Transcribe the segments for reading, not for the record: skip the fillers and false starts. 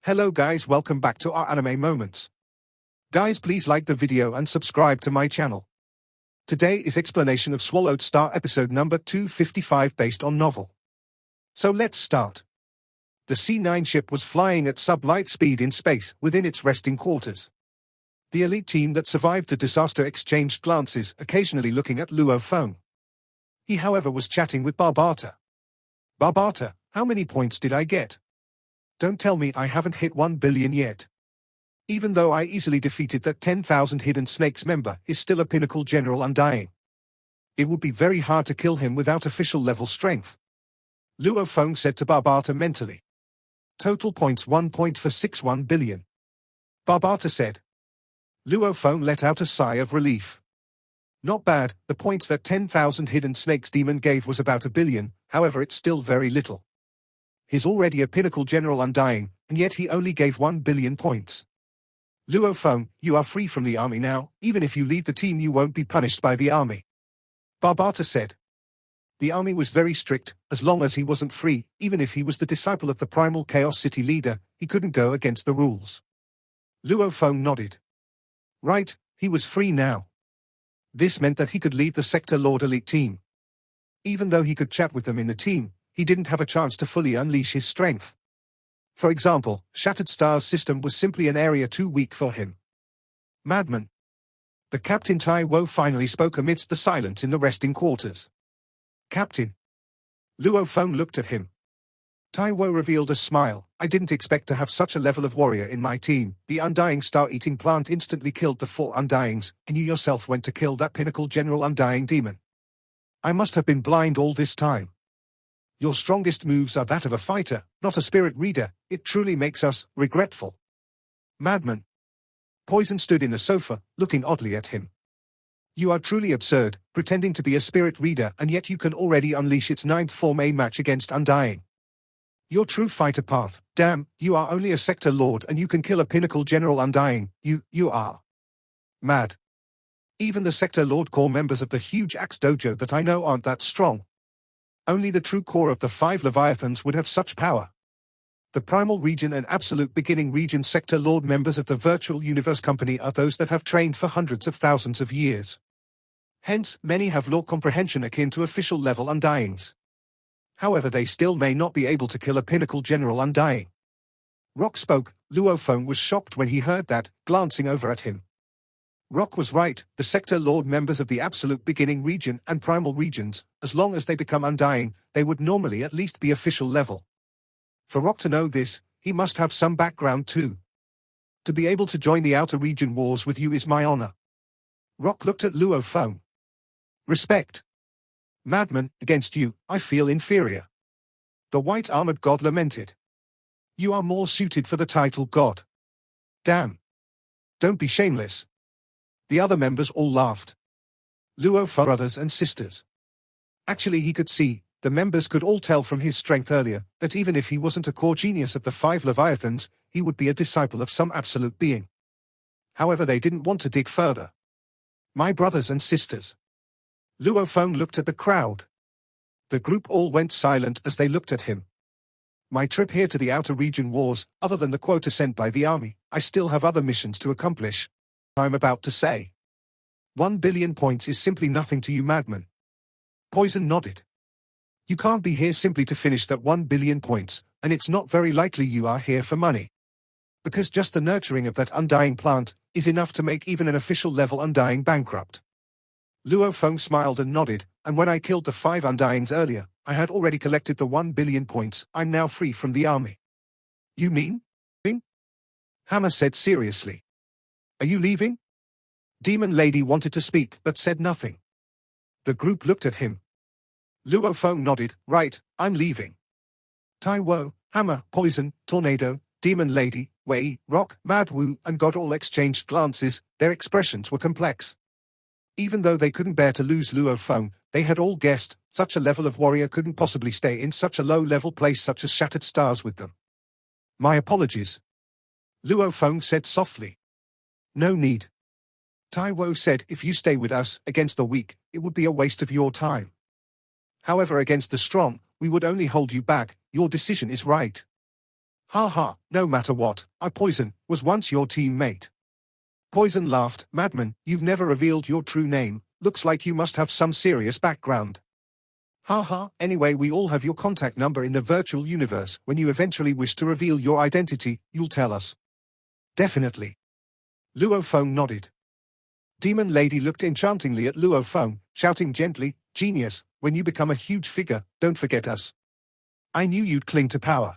Hello guys, welcome back to our anime moments. Guys, please like the video and subscribe to my channel. Today is explanation of Swallowed Star episode number 255 based on novel. So let's start. The C9 ship was flying at sub-light speed in space within its resting quarters. The elite team that survived the disaster exchanged glances, occasionally looking at Luo Feng. He however was chatting with Barbata. Barbata, how many points did I get? Don't tell me I haven't hit 1 billion yet. Even though I easily defeated that 10,000 Hidden Snakes member, is still a pinnacle general undying. It would be very hard to kill him without official level strength. Luo Feng said to Barbata mentally. Total points 1 point for 61 billion. Barbata said. Luo Feng let out a sigh of relief. Not bad, the points that 10,000 Hidden Snakes demon gave was about 1 billion, however it's still very little. He's already a pinnacle general undying, and yet he only gave 1 billion points. Luo Feng, you are free from the army now, even if you lead the team you won't be punished by the army. Barbata said. The army was very strict, as long as he wasn't free, even if he was the disciple of the primal Chaos City leader, he couldn't go against the rules. Luo Feng nodded. Right, he was free now. This meant that he could lead the Sector Lord elite team. Even though he could chat with them in the team, he didn't have a chance to fully unleash his strength. For example, Shattered Star's system was simply an area too weak for him. Madman. The Captain Tai Wo finally spoke amidst the silence in the resting quarters. Captain. Luo Feng looked at him. Tai Wo revealed a smile. I didn't expect to have such a level of warrior in my team. The Undying Star-Eating Plant instantly killed the 4 Undyings, and you yourself went to kill that pinnacle general Undying demon. I must have been blind all this time. Your strongest moves are that of a fighter, not a spirit reader. It truly makes us regretful. Madman. Poison stood in the sofa, looking oddly at him. You are truly absurd, pretending to be a spirit reader and yet you can already unleash its 9th form A match against Undying. Your true fighter path, damn, you are only a Sector Lord and you can kill a pinnacle general Undying, you are mad. Even the Sector Lord core members of the huge Axe Dojo that I know aren't that strong. Only the true core of the 5 Leviathans would have such power. The Primal Region and Absolute Beginning Region Sector Lord members of the Virtual Universe Company are those that have trained for hundreds of thousands of years. Hence, many have law comprehension akin to official level Undyings. However, they still may not be able to kill a pinnacle general Undying. Rock spoke. Luo Feng was shocked when he heard that, glancing over at him. Rock was right, the Sector Lord members of the Absolute Beginning Region and Primal Regions, as long as they become Undying, they would normally at least be official level. For Rock to know this, he must have some background too. To be able to join the Outer Region Wars with you is my honor. Rock looked at Luo Feng. Respect. Madman, against you, I feel inferior. The white-armored god lamented. You are more suited for the title god. Damn. Don't be shameless. The other members all laughed. Luo Feng brothers and sisters. Actually he could see, the members could all tell from his strength earlier, that even if he wasn't a core genius of the 5 Leviathans, he would be a disciple of some absolute being. However, they didn't want to dig further. My brothers and sisters. Luo Feng looked at the crowd. The group all went silent as they looked at him. My trip here to the Outer Region Wars, other than the quota sent by the army, I still have other missions to accomplish. I'm about to say. 1 billion points is simply nothing to you, Madman. Poison nodded. You can't be here simply to finish that 1 billion points, and it's not very likely you are here for money. Because just the nurturing of that Undying plant is enough to make even an official level Undying bankrupt. Luo Feng smiled and nodded, and when I killed the 5 Undyings earlier, I had already collected the 1 billion points. I'm now free from the army. You mean? Hammer said seriously. Are you leaving? Demon Lady wanted to speak but said nothing. The group looked at him. Luo Feng nodded. Right, I'm leaving. Tai Wo, Hammer, Poison, Tornado, Demon Lady, Wei, Rock, Mad Wu and God all exchanged glances. Their expressions were complex. Even though they couldn't bear to lose Luo Feng, they had all guessed, such a level of warrior couldn't possibly stay in such a low-level place such as Shattered Stars with them. My apologies. Luo Feng said softly. No need. Tai Wo said, if you stay with us, against the weak, it would be a waste of your time. However, against the strong, we would only hold you back. Your decision is right. Ha ha, no matter what, Poison was once your teammate. Poison laughed. Madman, you've never revealed your true name, looks like you must have some serious background. Ha ha, anyway we all have your contact number in the virtual universe. When you eventually wish to reveal your identity, you'll tell us. Definitely. Luo Feng nodded. Demon Lady looked enchantingly at Luo Feng, shouting gently, Genius, when you become a huge figure, don't forget us. I knew you'd cling to power.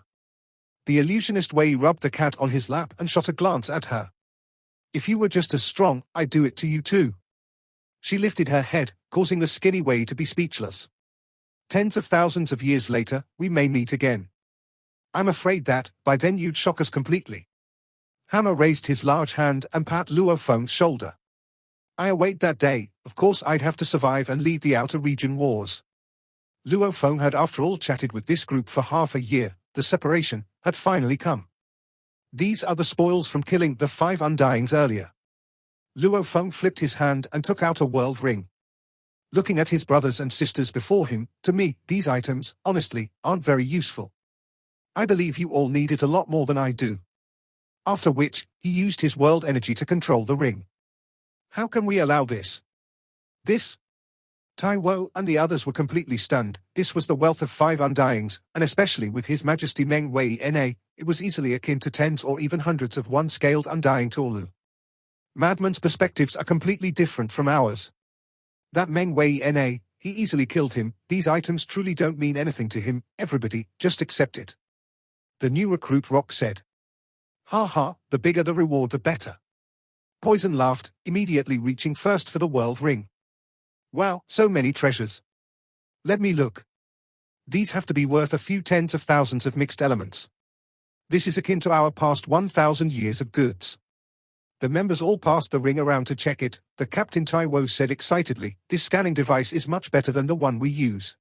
The illusionist Wei rubbed the cat on his lap and shot a glance at her. If you were just as strong, I'd do it to you too. She lifted her head, causing the skinny Wei to be speechless. Tens of thousands of years later, we may meet again. I'm afraid that, by then you'd shock us completely. Hammer raised his large hand and pat Luo Feng's shoulder. I await that day. Of course I'd have to survive and lead the outer region wars. Luo Feng had after all chatted with this group for half a year. The separation had finally come. These are the spoils from killing the 5 Undyings earlier. Luo Feng flipped his hand and took out a world ring. Looking at his brothers and sisters before him, to me, these items, honestly, aren't very useful. I believe you all need it a lot more than I do. After which, he used his world energy to control the ring. How can we allow this? This? Taiwo and the others were completely stunned. This was the wealth of 5 Undyings, and especially with His Majesty Meng Wei Na, it was easily akin to tens or even hundreds of one-scaled Undying Tolu. Madman's perspectives are completely different from ours. That Meng Wei Na, he easily killed him. These items truly don't mean anything to him. Everybody, just accept it. The new recruit Rock said. Ha ha, the bigger the reward the better. Poison laughed, immediately reaching first for the world ring. Wow, so many treasures. Let me look. These have to be worth a few tens of thousands of mixed elements. This is akin to our past 1,000 years of goods. The members all passed the ring around to check it. The Captain Taiwo said excitedly, this scanning device is much better than the one we use.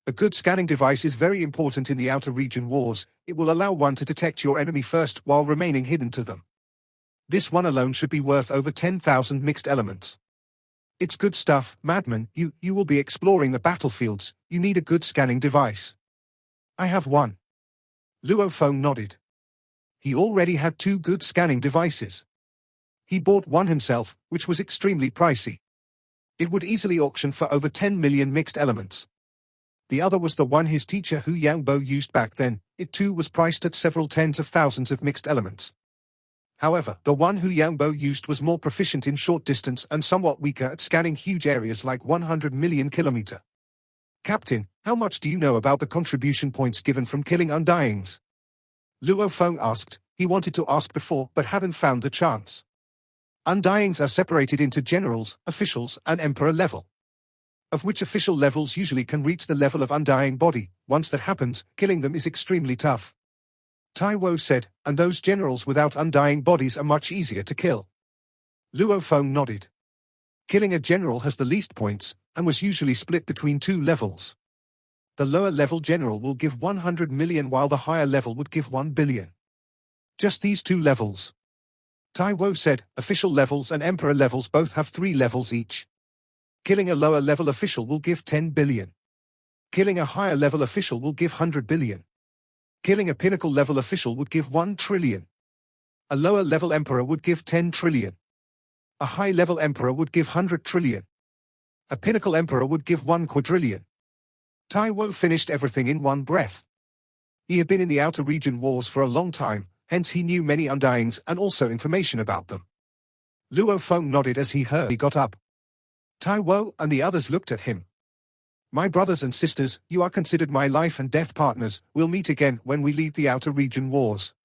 A good scanning device is very important in the outer region wars. It will allow one to detect your enemy first while remaining hidden to them. This one alone should be worth over 10,000 mixed elements. It's good stuff, Madman. You will be exploring the battlefields. You need a good scanning device. I have one. Luo Feng nodded. He already had 2 good scanning devices. He bought one himself, which was extremely pricey. It would easily auction for over 10 million mixed elements. The other was the one his teacher Hu Yangbo used back then. It too was priced at several tens of thousands of mixed elements. However, the one Hu Yangbo used was more proficient in short distance and somewhat weaker at scanning huge areas like 100 million kilometer. Captain, how much do you know about the contribution points given from killing Undyings? Luo Feng asked. He wanted to ask before but hadn't found the chance. Undyings are separated into generals, officials, and emperor level. Of which official levels usually can reach the level of Undying body. Once that happens, killing them is extremely tough. Taiwo said, and those generals without Undying bodies are much easier to kill. Luo Feng nodded. Killing a general has the least points, and was usually split between 2 levels. The lower level general will give 100 million while the higher level would give 1 billion. Just these 2 levels. Taiwo said, official levels and emperor levels both have 3 levels each. Killing a lower level official will give 10 billion. Killing a higher level official will give 100 billion. Killing a pinnacle level official would give 1 trillion. A lower level emperor would give 10 trillion. A high level emperor would give 100 trillion. A pinnacle emperor would give 1 quadrillion. Taiwo finished everything in one breath. He had been in the outer region wars for a long time, hence he knew many Undyings and also information about them. Luo Feng nodded as he got up. Taiwo and the others looked at him. My brothers and sisters, you are considered my life and death partners. We'll meet again when we leave the outer region wars.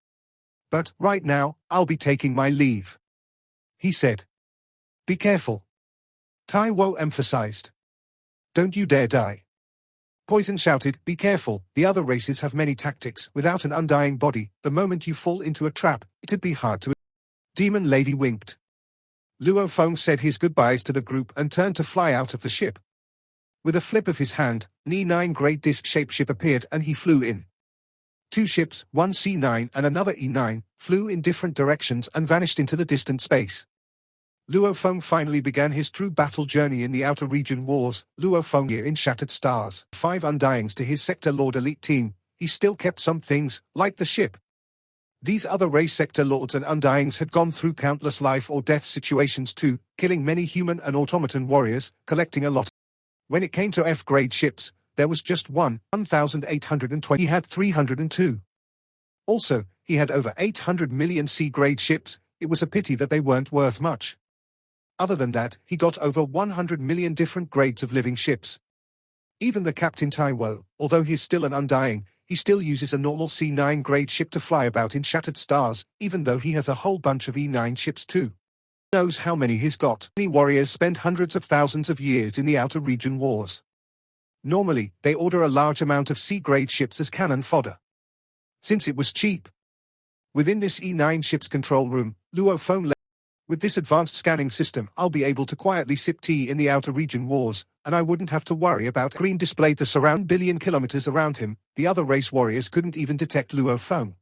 But, right now, I'll be taking my leave. He said. Be careful. Taiwo emphasized. Don't you dare die. Poison shouted, be careful, the other races have many tactics. Without an Undying body, the moment you fall into a trap, it'd be hard to... Demon Lady winked. Luo Feng said his goodbyes to the group and turned to fly out of the ship. With a flip of his hand, an E9 grey disc-shaped ship appeared and he flew in. 2 ships, one C9 and another E9, flew in different directions and vanished into the distant space. Luo Feng finally began his true battle journey in the outer region wars. Luo Feng here in Shattered Stars. 5 Undyings to his Sector Lord elite team. He still kept some things, like the ship. These other race sector lords and undyings had gone through countless life or death situations too, killing many human and automaton warriors, collecting a lot. When it came to F-grade ships, there was just 1,820. He had 302. Also, he had over 800 million C-grade ships. It was a pity that they weren't worth much. Other than that, he got over 100 million different grades of living ships. Even the Captain Taiwo, although he's still an undying, he still uses a normal C9 grade ship to fly about in shattered stars, even though he has a whole bunch of E9 ships too. Who knows how many he's got? Many warriors spend hundreds of thousands of years in the outer region wars. Normally, they order a large amount of C-grade ships as cannon fodder. Since it was cheap. Within this E9 ship's control room, Luo Feng led. With this advanced scanning system, I'll be able to quietly sip tea in the outer region wars, and I wouldn't have to worry about green displayed the surround billion kilometers around him. The other race warriors couldn't even detect Luo Feng.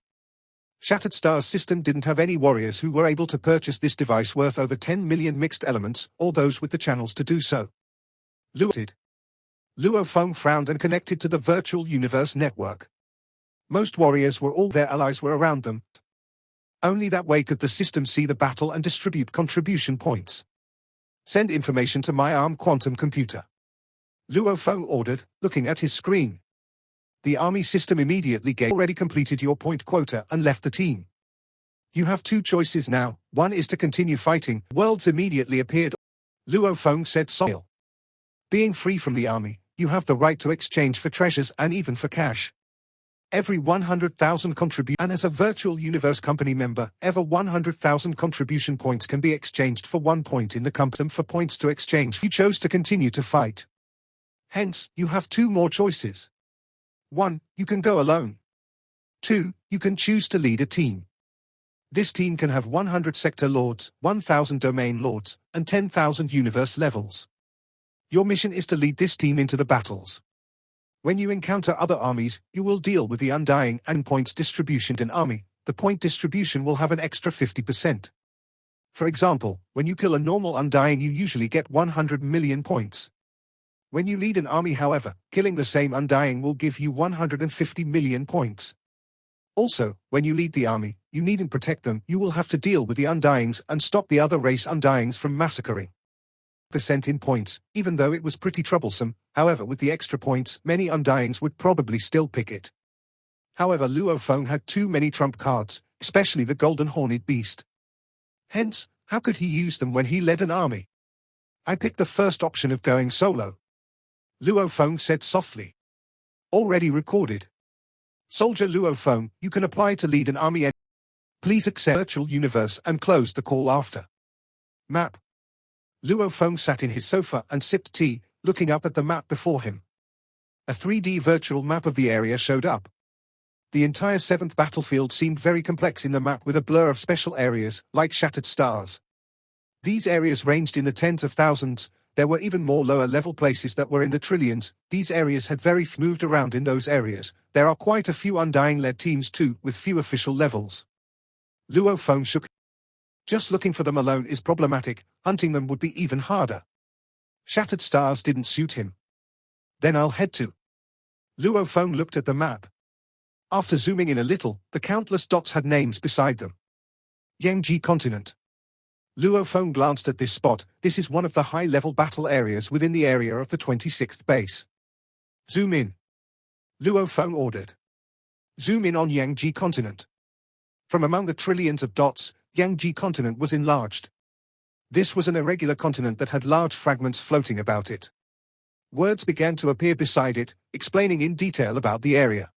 Shattered Star's system didn't have any warriors who were able to purchase this device worth over 10 million mixed elements, or those with the channels to do so. Luo Feng frowned and connected to the virtual universe network. Most warriors were all their allies were around them. Only that way could the system see the battle and distribute contribution points. Send information to my ARM quantum computer. Luo Feng ordered, looking at his screen. The army system immediately gave already completed your point quota and left the team. You have two choices now. One is to continue fighting. Worlds immediately appeared. Luo Feng said sorry. Being free from the army, you have the right to exchange for treasures and even for cash. Every 100,000 contribution, and as a virtual universe company member, ever 100,000 contribution points can be exchanged for 1 point in the company for points to exchange. You chose to continue to fight. Hence, you have two more choices. 1. You can go alone. 2. You can choose to lead a team. This team can have 100 sector lords, 1,000 domain lords, and 10,000 universe levels. Your mission is to lead this team into the battles. When you encounter other armies, you will deal with the undying and points distribution in army. The point distribution will have an extra 50%. For example, when you kill a normal undying you usually get 100 million points. When you lead an army however, killing the same undying will give you 150 million points. Also, when you lead the army, you needn't protect them, you will have to deal with the undyings and stop the other race undyings from massacring. Percent in points, even though it was pretty troublesome. However, with the extra points, many undyings would probably still pick it. However, Luo Feng had too many trump cards, especially the golden horned beast. Hence, how could he use them when he led an army? I picked the first option of going solo. Luo Feng said softly. Already recorded. Soldier Luo Feng, you can apply to lead an army. Please accept virtual universe and close the call after. Map. Luo Feng sat in his sofa and sipped tea, looking up at the map before him. A 3D virtual map of the area showed up. The entire 7th battlefield seemed very complex in the map with a blur of special areas, like shattered stars. These areas ranged in the tens of thousands. There were even more lower-level places that were in the trillions. These areas had very few moved around in those areas. There are quite a few undying-led teams too, with few official levels. Luo Feng shook. Just looking for them alone is problematic, hunting them would be even harder. Shattered stars didn't suit him. Then I'll head to. Luo Feng looked at the map. After zooming in a little, the countless dots had names beside them. Yangji continent. Luo Feng glanced at this spot. This is one of the high-level battle areas within the area of the 26th base. Zoom in. Luo Feng ordered. Zoom in on Yangji continent. From among the trillions of dots, Yangji continent was enlarged. This was an irregular continent that had large fragments floating about it. Words began to appear beside it, explaining in detail about the area.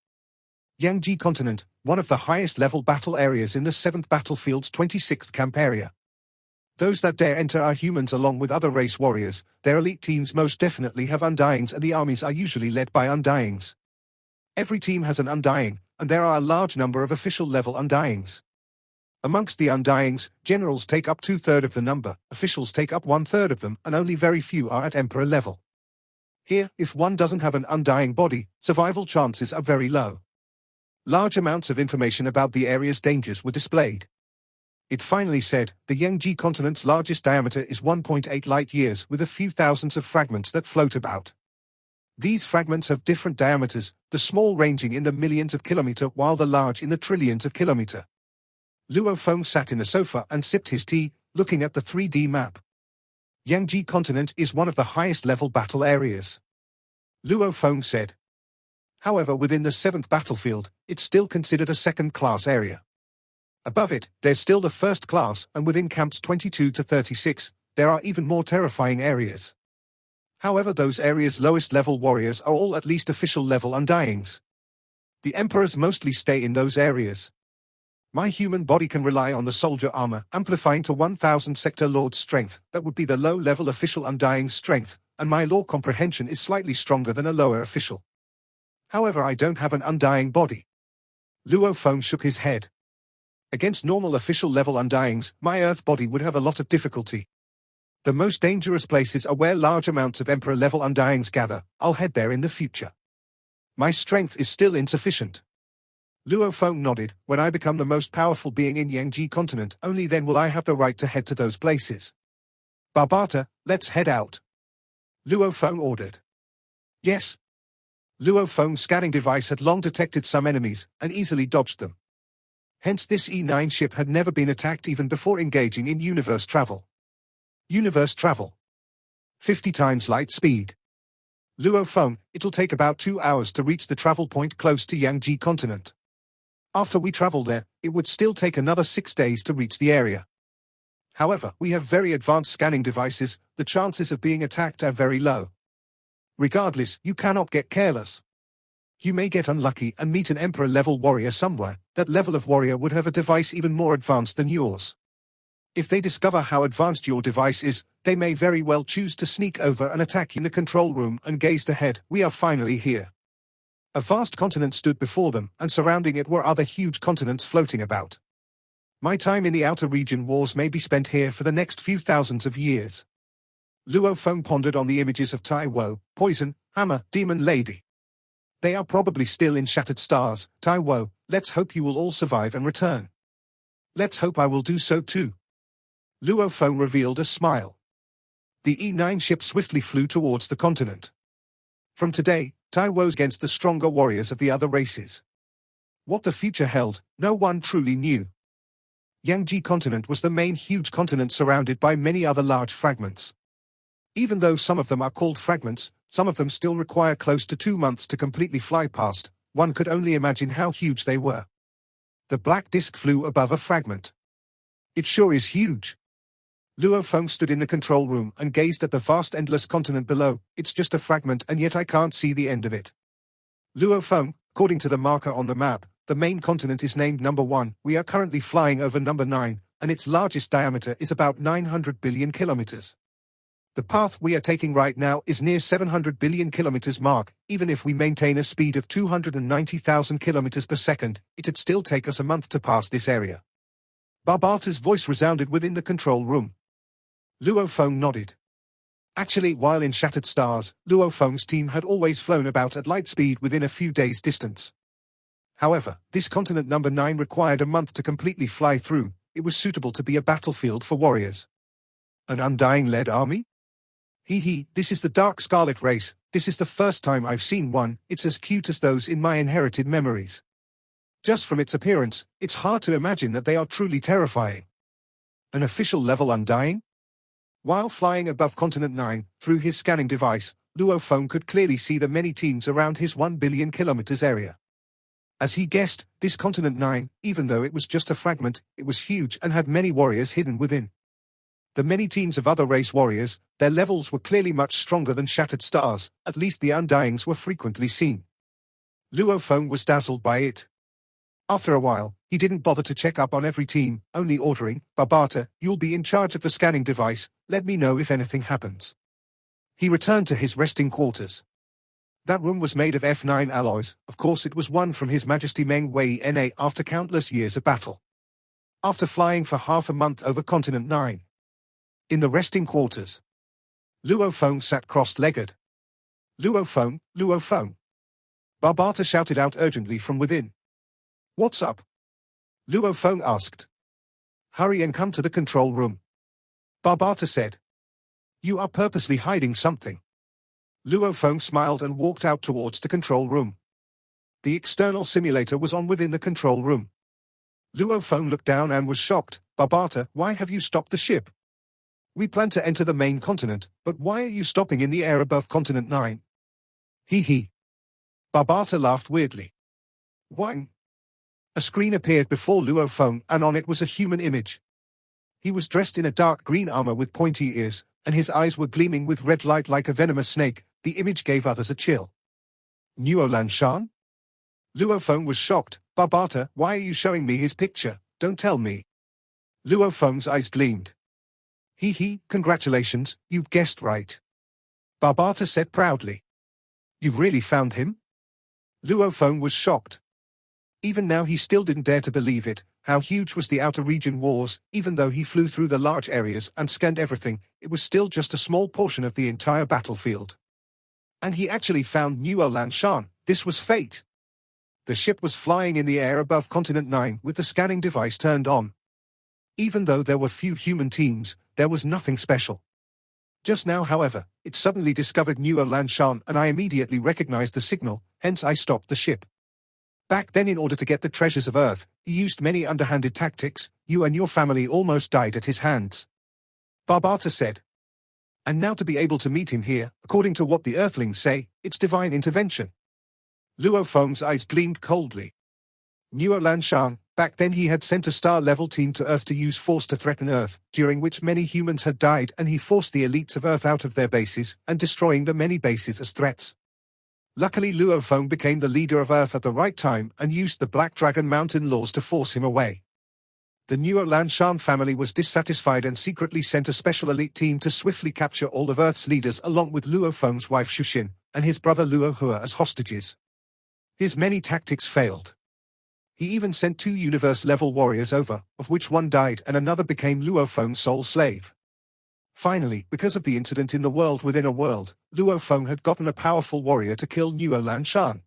Yangji continent, one of the highest-level battle areas in the 7th battlefield's 26th camp area. Those that dare enter are humans along with other race warriors. Their elite teams most definitely have undyings and the armies are usually led by undyings. Every team has an undying, and there are a large number of official-level undyings. Amongst the undyings, generals take up 2/3 of the number, officials take up 1/3 of them, and only very few are at emperor level. Here, if one doesn't have an undying body, survival chances are very low. Large amounts of information about the area's dangers were displayed. It finally said, the Yangji continent's largest diameter is 1.8 light-years with a few thousands of fragments that float about. These fragments have different diameters, the small ranging in the millions of kilometers while the large in the trillions of kilometers. Luo Feng sat in the sofa and sipped his tea, looking at the 3D map. Yangji continent is one of the highest level battle areas. Luo Feng said. However, within the 7th battlefield, it's still considered a second-class area. Above it, there's still the first class, and within camps 22 to 36, there are even more terrifying areas. However, those areas' lowest level warriors are all at least official level undyings. The emperors mostly stay in those areas. My human body can rely on the soldier armor, amplifying to 1000 sector lord's strength. That would be the low-level official undying strength, and my law comprehension is slightly stronger than a lower official. However, I don't have an undying body. Luo Feng shook his head. Against normal official level undyings, my earth body would have a lot of difficulty. The most dangerous places are where large amounts of emperor level undyings gather. I'll head there in the future. My strength is still insufficient. Luo Feng nodded. When I become the most powerful being in Yangji continent, only then will I have the right to head to those places. Barbata, let's head out. Luo Feng ordered. Yes. Luo Feng's scanning device had long detected some enemies, and easily dodged them. Hence this E9 ship had never been attacked even before engaging in universe travel. Universe travel. 50 times light speed. Luo Feng, it'll take about 2 hours to reach the travel point close to Yangji continent. After we travel there, it would still take another 6 days to reach the area. However, we have very advanced scanning devices, the chances of being attacked are very low. Regardless, you cannot get careless. You may get unlucky and meet an emperor-level warrior somewhere. That level of warrior would have a device even more advanced than yours. If they discover how advanced your device is, they may very well choose to sneak over and attack you in the control room and gazed ahead. We are finally here. A vast continent stood before them, and surrounding it were other huge continents floating about. My time in the outer region wars may be spent here for the next few thousands of years. Luo Feng pondered on the images of Tai Wo, Poison, Hammer, Demon Lady. They are probably still in Shattered Stars. Tai Wo, let's hope you will all survive and return. Let's hope I will do so too. Luo Feng revealed a smile. The E9 ship swiftly flew towards the continent. From today, Tai Wo's against the stronger warriors of the other races. What the future held, no one truly knew. Yangji continent was the main huge continent surrounded by many other large fragments. Even though some of them are called fragments, some of them still require close to 2 months to completely fly past. One could only imagine how huge they were. The black disk flew above a fragment. It sure is huge. Luo Feng stood in the control room and gazed at the vast endless continent below. It's just a fragment and yet I can't see the end of it. Luo Feng, according to the marker on the map, the main continent is named number 1. We are currently flying over number 9, and its largest diameter is about 900 billion kilometers. The path we are taking right now is near 700 billion kilometers mark. Even if we maintain a speed of 290,000 kilometers per second, it'd still take us a month to pass this area. Barbata's voice resounded within the control room. Luo Feng nodded. Actually, while in Shattered Stars, Luo Feng's team had always flown about at light speed within a few days' distance. However, this continent number 9 required a month to completely fly through. It was suitable to be a battlefield for warriors. An undying-led army? This is the Dark Scarlet race. This is the first time I've seen one. It's as cute as those in my inherited memories. Just from its appearance, it's hard to imagine that they are truly terrifying. An official level undying? While flying above Continent 9, through his scanning device, Luo Feng could clearly see the many teams around his 1 billion kilometers area. As he guessed, this Continent 9, even though it was just a fragment, it was huge and had many warriors hidden within. The many teams of other race warriors, their levels were clearly much stronger than Shattered Stars. At least the undyings were frequently seen. Luo Feng was dazzled by it. After a while, he didn't bother to check up on every team, only ordering, Barbata, you'll be in charge of the scanning device, let me know if anything happens. He returned to his resting quarters. That room was made of F9 alloys. Of course it was won from His Majesty Meng Wei Na after countless years of battle. After flying for half a month over Continent 9. In the resting quarters. Luo Feng sat cross-legged. Luo Feng, Luo Feng. Barbata shouted out urgently from within. What's up? Luo Feng asked. Hurry and come to the control room. Barbata said. You are purposely hiding something. Luo Feng smiled and walked out towards the control room. The external simulator was on within the control room. Luo Feng looked down and was shocked. Barbata, why have you stopped the ship? We plan to enter the main continent, but why are you stopping in the air above continent 9? Hee hee. Barbata laughed weirdly. Why? A screen appeared before Luo Feng, and on it was a human image. He was dressed in a dark green armor with pointy ears, and his eyes were gleaming with red light like a venomous snake. The image gave others a chill. Nuo Lanshan? Luo Feng was shocked. Barbata, why are you showing me his picture? Don't tell me. Luo Feng's eyes gleamed. Hee hee, congratulations, you've guessed right. Barbata said proudly. You've really found him? Luo Feng was shocked. Even now he still didn't dare to believe it. How huge was the outer region wars? Even though he flew through the large areas and scanned everything, it was still just a small portion of the entire battlefield. And he actually found Nuo Lanshan. This was fate. The ship was flying in the air above continent 9 with the scanning device turned on. Even though there were few human teams, there was nothing special. Just now, however, it suddenly discovered Nuo Lanshan, and I immediately recognized the signal, hence I stopped the ship. Back then, in order to get the treasures of Earth, he used many underhanded tactics. You and your family almost died at his hands. Barbata said. And now to be able to meet him here, according to what the Earthlings say, it's divine intervention. Luo Feng's eyes gleamed coldly. Nuo Lanshan, back then he had sent a star-level team to Earth to use force to threaten Earth, during which many humans had died, and he forced the elites of Earth out of their bases, and destroying the many bases as threats. Luckily Luo Feng became the leader of Earth at the right time and used the Black Dragon Mountain laws to force him away. The Nuo Lanshan family was dissatisfied and secretly sent a special elite team to swiftly capture all of Earth's leaders along with Luo Feng's wife Shuxin, and his brother Luo Hua as hostages. His many tactics failed. He even sent 2 universe-level warriors over, of which one died and another became Luo Feng's sole slave. Finally, because of the incident in the world within a world, Luo Feng had gotten a powerful warrior to kill Nuo Lanshan.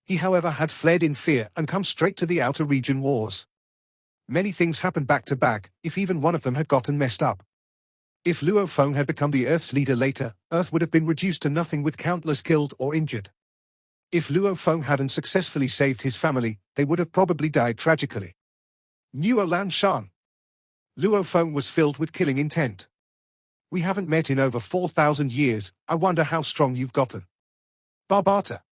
He however had fled in fear and come straight to the outer region wars. Many things happened back to back, if even one of them had gotten messed up. If Luo Feng had become the Earth's leader later, Earth would have been reduced to nothing with countless killed or injured. If Luo Feng hadn't successfully saved his family, they would have probably died tragically. Nuo Lanshan. Luo Feng was filled with killing intent. We haven't met in over 4,000 years, I wonder how strong you've gotten. Barbata.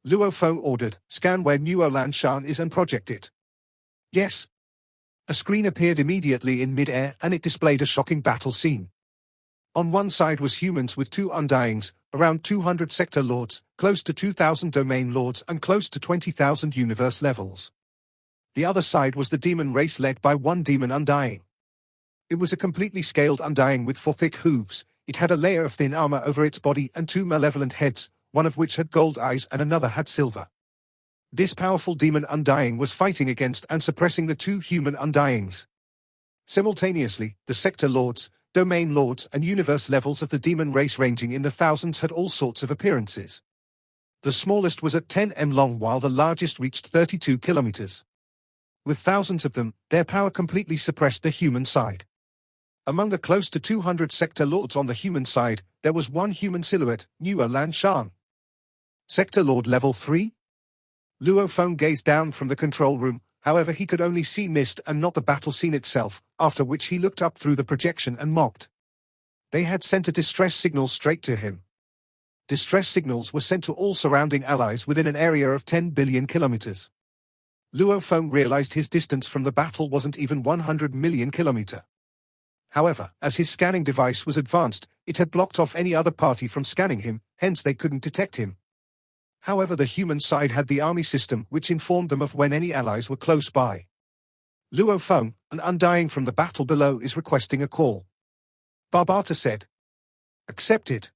Luo Feng ordered, scan where Nuo Lanshan is and project it. Yes. A screen appeared immediately in mid-air and it displayed a shocking battle scene. On one side was humans with 2 undyings, around 200 sector lords, close to 2,000 domain lords and close to 20,000 universe levels. The other side was the demon race led by 1 demon undying. It was a completely scaled undying with 4 thick hooves. It had a layer of thin armor over its body and 2 malevolent heads, one of which had gold eyes and another had silver. This powerful demon undying was fighting against and suppressing the 2 human undyings. Simultaneously, the sector lords, domain lords and universe levels of the demon race ranging in the thousands had all sorts of appearances. The smallest was at 10 m long while the largest reached 32 kilometers. With thousands of them, their power completely suppressed the human side. Among the close to 200 sector lords on the human side, there was 1 human silhouette, Nuo Lanshan. Sector Lord level 3? Luo Feng gazed down from the control room, however he could only see mist and not the battle scene itself, after which he looked up through the projection and mocked. They had sent a distress signal straight to him. Distress signals were sent to all surrounding allies within an area of 10 billion kilometers. Luo Feng realized his distance from the battle wasn't even 100 million kilometer. However, as his scanning device was advanced, it had blocked off any other party from scanning him, hence they couldn't detect him. However, the human side had the army system which informed them of when any allies were close by. Luo Feng, an undying from the battle below, is requesting a call. Barbata said. Accept it.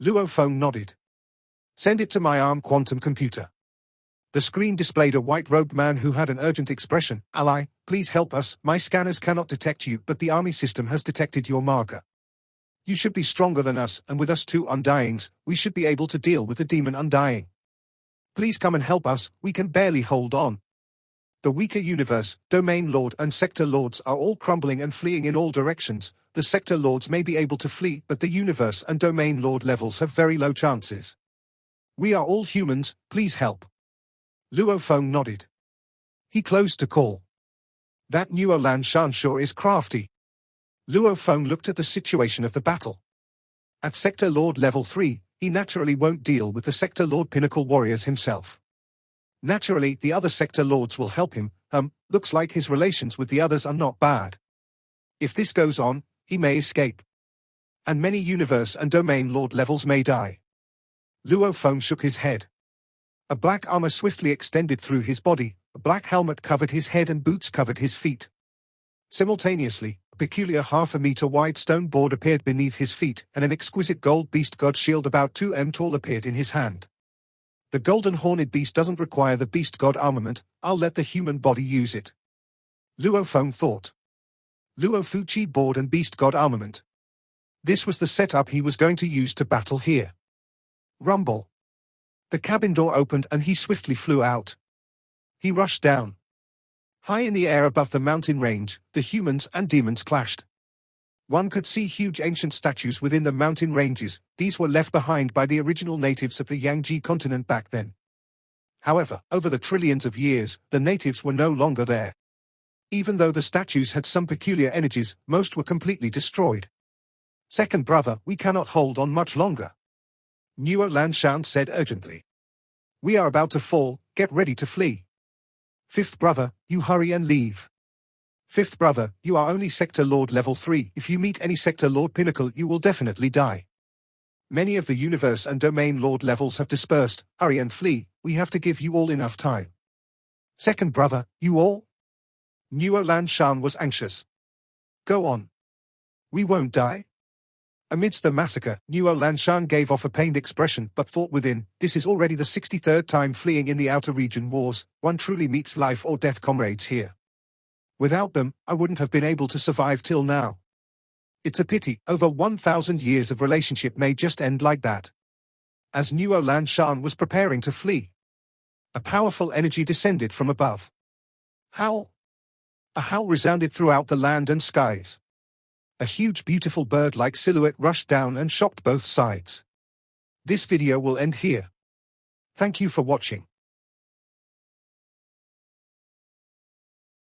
Luo Feng nodded. Send it to my ARM quantum computer. The screen displayed a white-robed man who had an urgent expression. Ally, please help us. My scanners cannot detect you, but the army system has detected your marker. You should be stronger than us, and with us 2 undyings, we should be able to deal with the demon undying. Please come and help us, we can barely hold on. The weaker universe, domain lord and sector lords are all crumbling and fleeing in all directions. The sector lords may be able to flee, but the universe and domain lord levels have very low chances. We are all humans, please help. Luo Feng nodded. He closed to call. That Nuo Lan Shan sure is crafty. Luo Feng looked at the situation of the battle. At Sector Lord level 3, he naturally won't deal with the Sector Lord Pinnacle Warriors himself. Naturally, the other Sector Lords will help him. Looks like his relations with the others are not bad. If this goes on, he may escape. And many Universe and Domain Lord levels may die. Luo Feng shook his head. A black armor swiftly extended through his body, a black helmet covered his head and boots covered his feet. Simultaneously, a peculiar half-a-meter-wide stone board appeared beneath his feet, and an exquisite gold beast god shield about 2 m tall appeared in his hand. The golden horned beast doesn't require the beast god armament, I'll let the human body use it. Luo Feng thought. Luo Fuqi board and beast god armament. This was the setup he was going to use to battle here. Rumble. The cabin door opened and he swiftly flew out. He rushed down. High in the air above the mountain range, the humans and demons clashed. One could see huge ancient statues within the mountain ranges. These were left behind by the original natives of the Yangji continent back then. However, over the trillions of years, the natives were no longer there. Even though the statues had some peculiar energies, most were completely destroyed. Second brother, we cannot hold on much longer. Nuo Lan Shan said urgently. We are about to fall, get ready to flee. Fifth brother, you hurry and leave. Fifth brother, you are only Sector Lord level 3, if you meet any Sector Lord Pinnacle you will definitely die. Many of the Universe and Domain Lord levels have dispersed, hurry and flee, we have to give you all enough time. Second brother, you all? Nuo Lan Shan was anxious. Go on. We won't die? Amidst the massacre, Nuo Lan Shan gave off a pained expression but thought within, this is already the 63rd time fleeing in the outer region wars, one truly meets life or death comrades here. Without them, I wouldn't have been able to survive till now. It's a pity, over 1,000 years of relationship may just end like that. As Nuo Lan Shan was preparing to flee, a powerful energy descended from above. Howl! A howl resounded throughout the land and skies. A huge beautiful bird-like silhouette rushed down and shocked both sides. This video will end here. Thank you for watching.